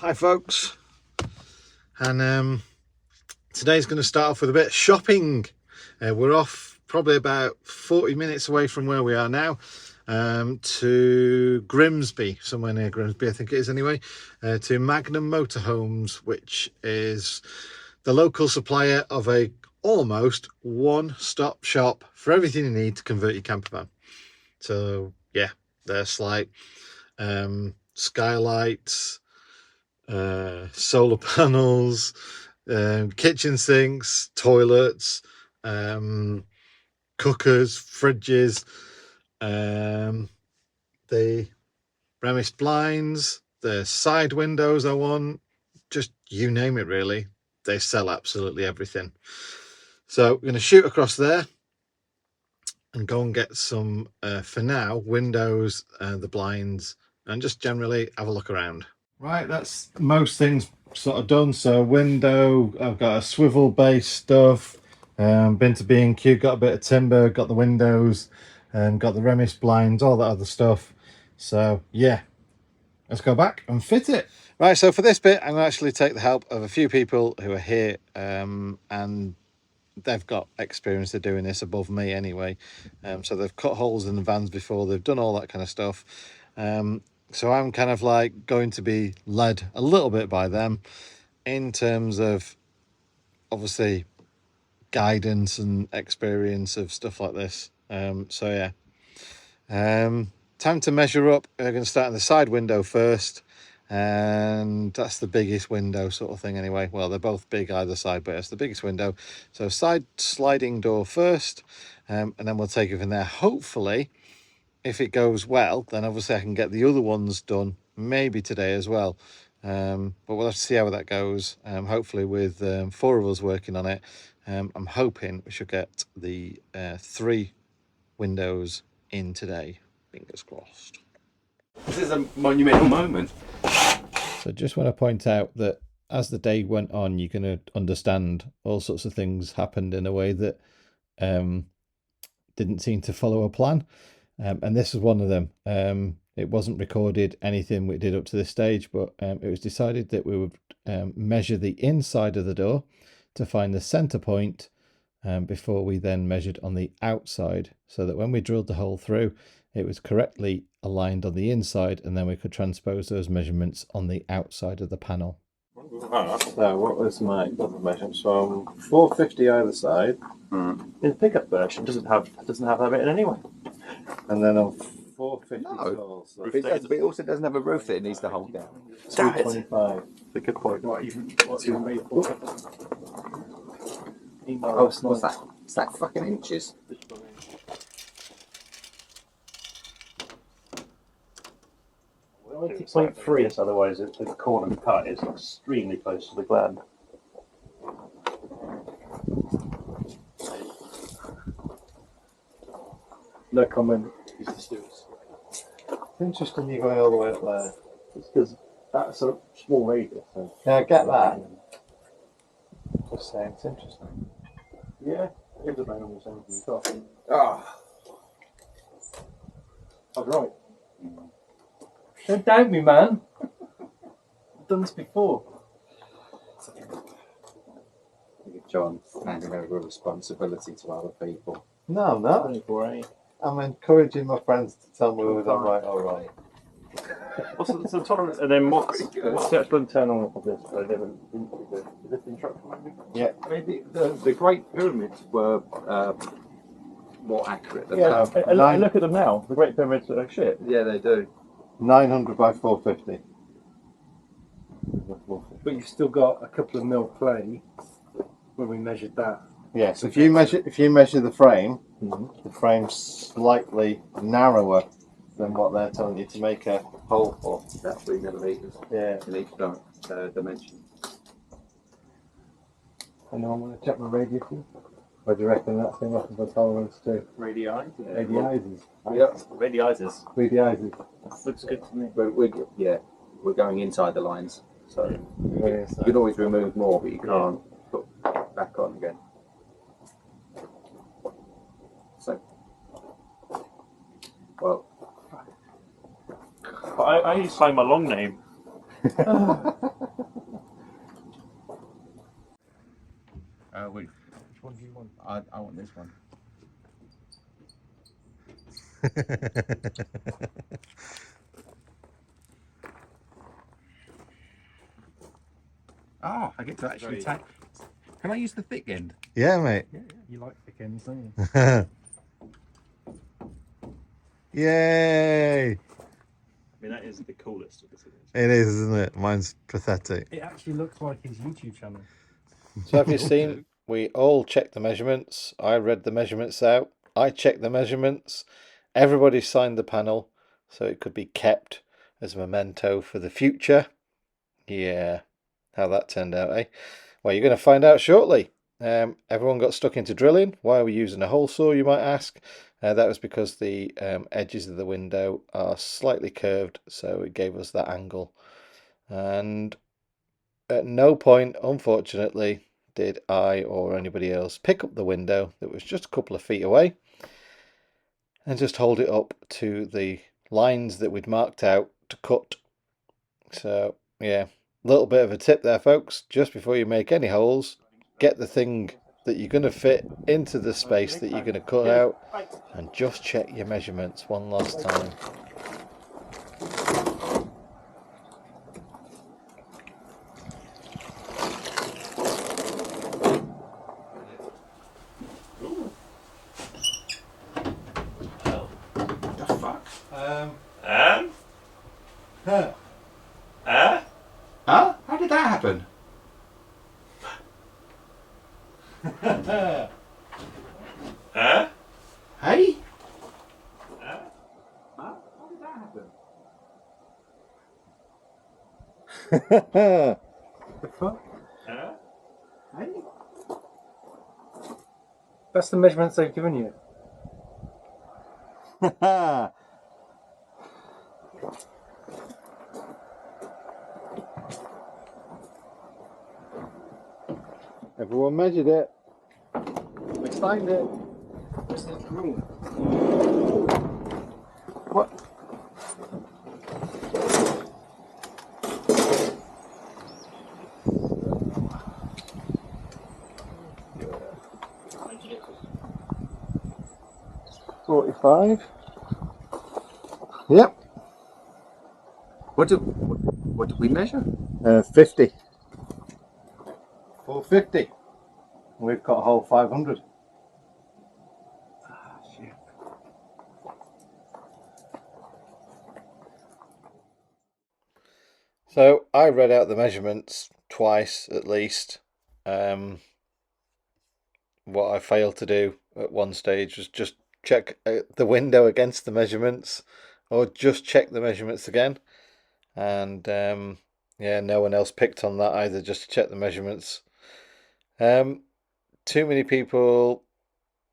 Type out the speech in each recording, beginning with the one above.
Hi folks, and today's going to start off with a bit of shopping. We're off probably about 40 minutes away from where we are now, to Grimsby, somewhere near Grimsby I think it is anyway, to Magnum Motorhomes, which is the local supplier of a almost one-stop shop for everything you need to convert your camper van. So yeah, there's like skylights, solar panels, kitchen sinks, toilets, cookers, fridges, the Remis blinds, the side windows I want, just you name it really. They sell absolutely everything. So we're going to shoot across there and go and get some, for now, windows, the blinds, and just generally have a look around. Right, that's most things sort of done. So window, I've got a swivel base stuff, been to B&Q, got a bit of timber, got the windows, and got the Remis blinds, all that other stuff. So yeah, let's go back and fit it. Right, so for this bit I'm going to actually take the help of a few people who are here, and they've got experience of doing this above me anyway. So they've cut holes in the vans before, they've done all that kind of stuff. So I'm kind of like going to be led a little bit by them in terms of obviously guidance and experience of stuff like this. So yeah, time to measure up. We're going to start in the side window first, and that's the biggest window sort of thing anyway. Well, they're both big either side, but it's the biggest window. So side sliding door first, and then we'll take it from there. Hopefully, if it goes well, then obviously I can get the other ones done maybe today as well, but we'll have to see how that goes. Hopefully with 4 of us working on it, I'm hoping we should get the 3 windows in today. Fingers crossed. This is a monumental moment. So just want to point out that as the day went on, you're going to understand all sorts of things happened in a way that didn't seem to follow a plan. And this is one of them. It wasn't recorded anything we did up to this stage, but it was decided that we would measure the inside of the door to find the center point, before we then measured on the outside, so that when we drilled the hole through, it was correctly aligned on the inside, and then we could transpose those measurements on the outside of the panel. So what was my measurements from 450 either side. The pickup version doesn't have that bit in anyway. And then on 450 No, but it also doesn't have a roof that it needs to hold down. 225. That's a good point. What's What's that? Is that fucking inches? Well, 0.3, otherwise the corner cut is extremely close to the gland. No comment. It's interesting you're going all the way up there. It's because that's a small radius. So. Yeah, I get that. Just saying, it's interesting. Yeah, it was about almost anything you got. Ah. I was right. Don't doubt me, man. I've done this before. John handing over responsibility to other people. No, I'm not. 24, I'm encouraging my friends to tell me whether I'm right or wrong. What's the tolerance? And then what's the actual internal of this? So is this the instruction manual? Yeah. I mean, the Great Pyramids were more accurate than Yeah. that. And look at them now. The Great Pyramids are shit. Yeah, they do. 900 by 450. But you've still got a couple of mil play when we measured that. Yeah, so if you measure the frame, the frame's slightly narrower than what they're telling you to make a hole for. That's 3 millimeters. Yeah. In each dimension. Anyone want to check my radius? Or do you reckon that's enough of a tolerance too? Radii? Radiises. Yep. Radiises. Radiises. Looks good to me. We're going inside the lines, so Yeah, you can always remove more, but you can't put back on again. So, well, I need to say my long name. Which one do you want? I want this one. Oh, I get to actually take. Can I use the thick end? Yeah, mate. Yeah, you like thick ends, don't you? Yay! I mean, that is the coolest of the scissors. It is, isn't it? Mine's pathetic. It actually looks like his YouTube channel. So have you seen? We all checked the measurements. I read the measurements out. I checked the measurements. Everybody signed the panel, so it could be kept as a memento for the future. Yeah, how that turned out, eh? Well, you're going to find out shortly. Everyone got stuck into drilling. Why are we using a hole saw, you might ask? That was because the edges of the window are slightly curved, so it gave us that angle. And at no point, unfortunately, did I or anybody else pick up the window that was just a couple of feet away and just hold it up to the lines that we'd marked out to cut. So, yeah, little bit of a tip there, folks. Just before you make any holes, get the thing that you're going to fit into the space that you're going to cut out and just check your measurements one last time. Huh? How did that happen? Hey? How did that happen? The fuck? Hey? That's the measurements they've given you. Everyone measured it. We signed it. What's that green? What? $45. Yep. What did we measure? 50. 450. We've got a whole 500. Ah, shit. So I read out the measurements twice at least. What I failed to do at one stage was just check the window against the measurements, or just check the measurements again. And yeah, no one else picked on that either, just to check the measurements. Too many people,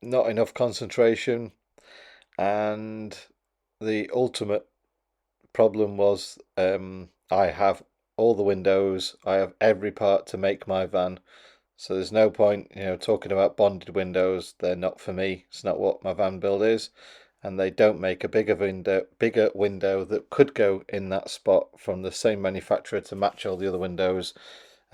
not enough concentration, and the ultimate problem was I have all the windows, I have every part to make my van, so there's no point, talking about bonded windows. They're not for me. It's not what my van build is, and they don't make a bigger window that could go in that spot from the same manufacturer to match all the other windows.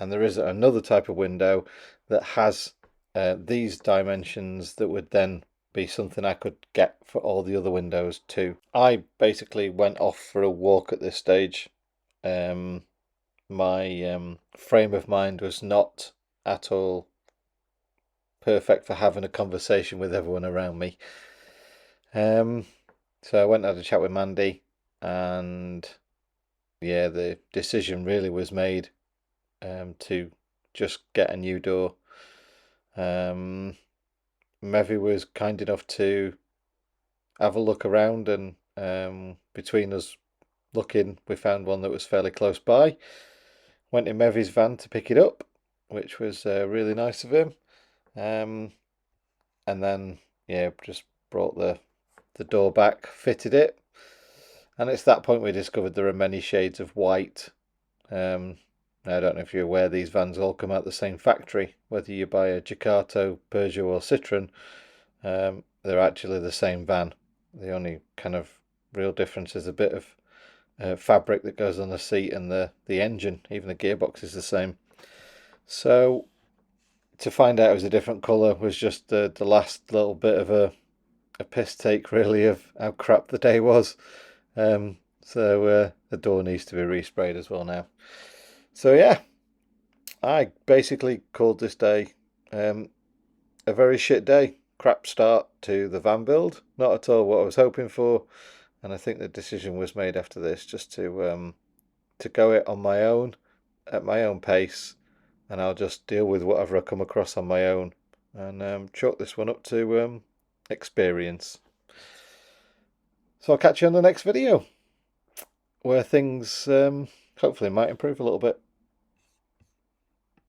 And there is another type of window that has these dimensions that would then be something I could get for all the other windows too. I basically went off for a walk at this stage. My frame of mind was not at all perfect for having a conversation with everyone around me. So I went and had a chat with Mandy, and yeah, the decision really was made to just get a new door. Mevy was kind enough to have a look around, and between us looking, we found one that was fairly close by. Went in Mevy's van to pick it up, which was really nice of him. And then yeah, just brought the door back, fitted it, and it's that point we discovered there are many shades of white. Now, I don't know if you're aware, these vans all come out the same factory. Whether you buy a Jakarta, Peugeot or Citroen, they're actually the same van. The only kind of real difference is a bit of fabric that goes on the seat and the engine. Even the gearbox is the same. So to find out it was a different colour was just the last little bit of a piss take, really, of how crap the day was. So the door needs to be resprayed as well now. So yeah, I basically called this day a very shit day. Crap start to the van build. Not at all what I was hoping for. And I think the decision was made after this just to go it on my own, at my own pace, and I'll just deal with whatever I come across on my own, and chalk this one up to experience. So I'll catch you on the next video, where things hopefully might improve a little bit.